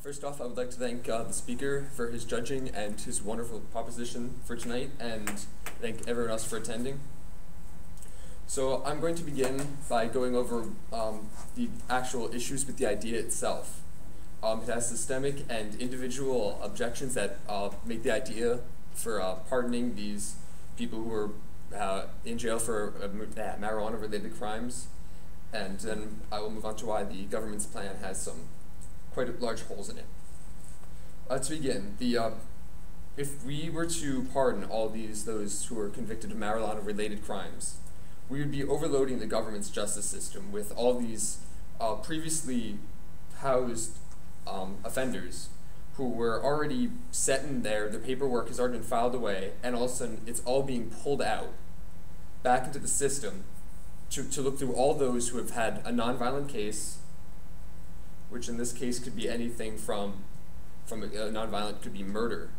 First off, I would like to thank the speaker for his judging and his wonderful proposition for tonight, and thank everyone else for attending. So I'm going to begin by going over the actual issues with the idea itself. It has systemic and individual objections that make the idea for pardoning these people who are in jail for marijuana-related crimes, and then I will move on to why the government's plan has some quite large holes in it. To begin, if we were to pardon all those who are convicted of marijuana-related crimes, we would be overloading the government's justice system with all these previously housed offenders who were already set in there, their paperwork has already been filed away, and all of a sudden it's all being pulled out back into the system to look through all those who have had a nonviolent case, which in this case could be anything from a nonviolent, could be murder,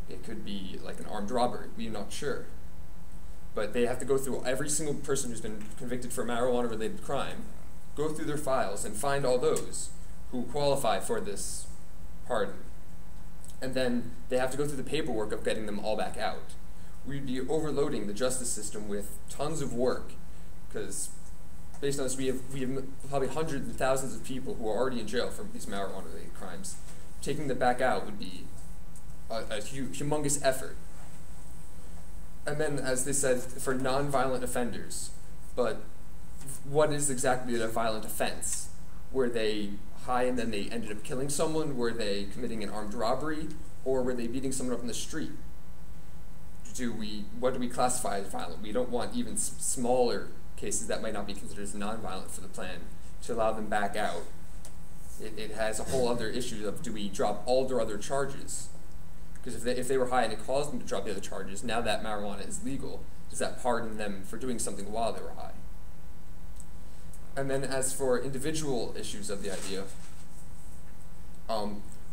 it could be like an armed robbery, we're not sure. But they have to go through every single person who's been convicted for a marijuana-related crime, go through their files and find all those who qualify for this pardon. And then they have to go through the paperwork of getting them all back out. We'd be overloading the justice system with tons of work, because based on this, we have probably hundreds and thousands of people who are already in jail for these marijuana-related crimes. Taking them back out would be a humongous effort. And then, as they said, for non-violent offenders, but what is exactly a violent offense? Were they high and then they ended up killing someone? Were they committing an armed robbery? Or were they beating someone up in the street? What do we classify as violent? We don't want even smaller cases that might not be considered as non-violent for the plan to allow them back out. It has a whole other issue of, do we drop all their other charges? Because if they were high and it caused them to drop the other charges, now that marijuana is legal, does that pardon them for doing something while they were high? And then as for individual issues of the idea,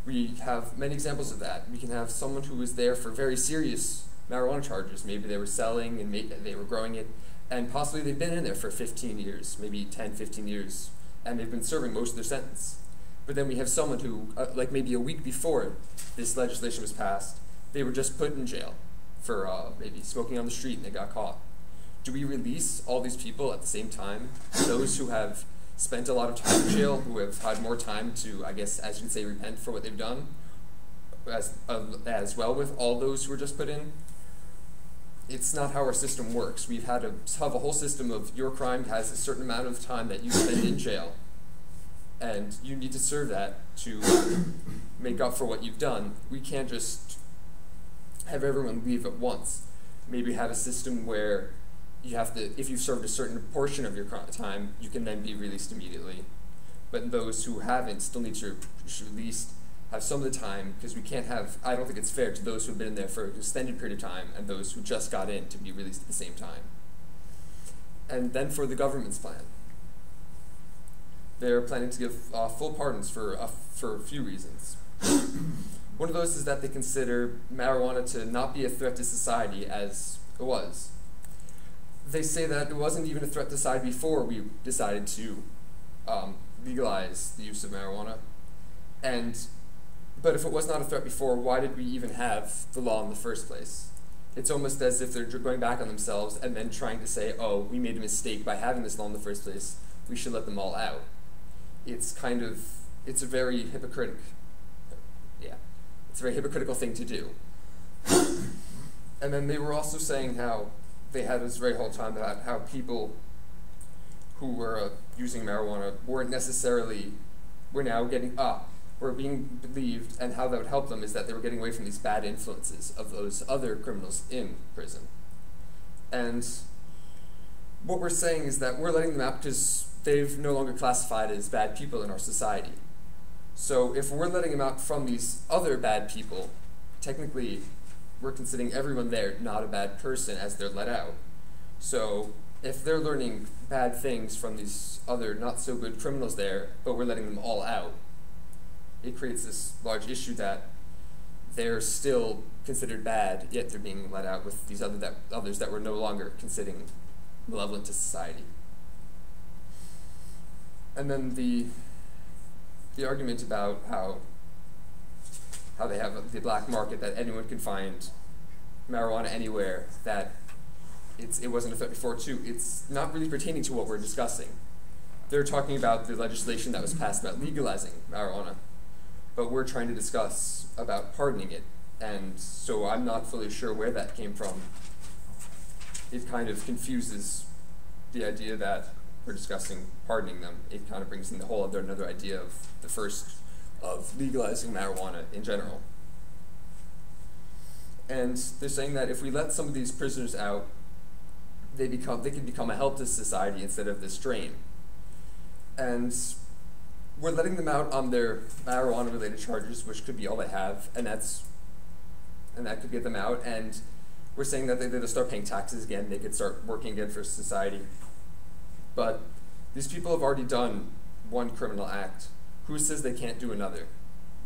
we have many examples of that. We can have someone who was there for very serious marijuana charges. Maybe they were selling and they were growing it, and possibly they've been in there for 15 years, maybe 10, 15 years, and they've been serving most of their sentence. But then we have someone who, like maybe a week before this legislation was passed, they were just put in jail for maybe smoking on the street and they got caught. Do we release all these people at the same time? Those who have spent a lot of time in jail, who have had more time to, I guess, as you can say, repent for what they've done, as well with all those who were just put in? It's not how our system works. We've had to have a whole system of your crime has a certain amount of time that you spend in jail, and you need to serve that to make up for what you've done. We can't just have everyone leave at once. Maybe have a system where you have to, if you've served a certain portion of your time, you can then be released immediately. But those who haven't still need to at least have some of the time, because we can't have, I don't think it's fair to those who have been in there for an extended period of time and those who just got in to be released at the same time. And then for the government's plan, they're planning to give full pardons for a few reasons. One of those is that they consider marijuana to not be a threat to society as it was. They say that it wasn't even a threat to society before we decided to legalize the use of marijuana. But if it was not a threat before, why did we even have the law in the first place? It's almost as if they're going back on themselves and then trying to say, oh, we made a mistake by having this law in the first place, we should let them all out. It's a very hypocritical thing to do. And then they were also saying how they had this very whole time about how people who were using marijuana were being believed, and how that would help them is that they were getting away from these bad influences of those other criminals in prison. And what we're saying is that we're letting them out because they've no longer classified as bad people in our society. So if we're letting them out from these other bad people, technically we're considering everyone there not a bad person as they're let out. So if they're learning bad things from these other not so good criminals there, but we're letting them all out, it creates this large issue that they're still considered bad, yet they're being let out with these others that were no longer considered malevolent to society. And then the argument about how how they have the black market, that anyone can find marijuana anywhere, that it wasn't a threat before too. It's not really pertaining to what we're discussing. They're talking about the legislation that was passed about legalizing marijuana, but we're trying to discuss about pardoning it, and so I'm not fully sure where that came from. It kind of confuses the idea that we're discussing pardoning them. It kind of brings in the whole another idea of legalizing marijuana in general. And they're saying that if we let some of these prisoners out, they can become a help to society instead of this drain. And we're letting them out on their marijuana-related charges, which could be all they have, and that could get them out. And we're saying that they'll start paying taxes again, they could start working again for society. But these people have already done one criminal act. Who says they can't do another?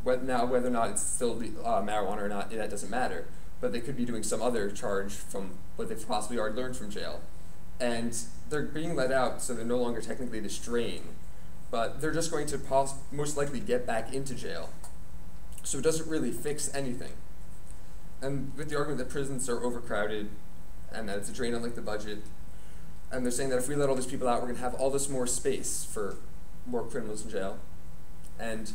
Now, whether or not it's still marijuana or not, that doesn't matter. But they could be doing some other charge from what they've possibly already learned from jail. And they're being let out, so they're no longer technically this drain. But they're just going to most likely get back into jail. So it doesn't really fix anything. And with the argument that prisons are overcrowded, and that it's a drain on the budget, and they're saying that if we let all these people out, we're going to have all this more space for more criminals in jail. And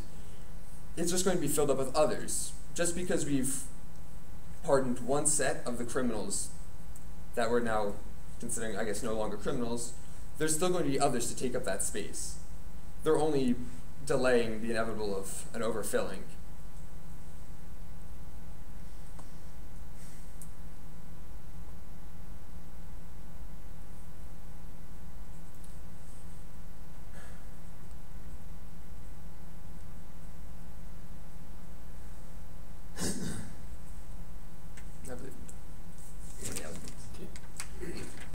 it's just going to be filled up with others. Just because we've pardoned one set of the criminals that we're now considering, I guess, no longer criminals, there's still going to be others to take up that space. They're only delaying the inevitable of an overfilling.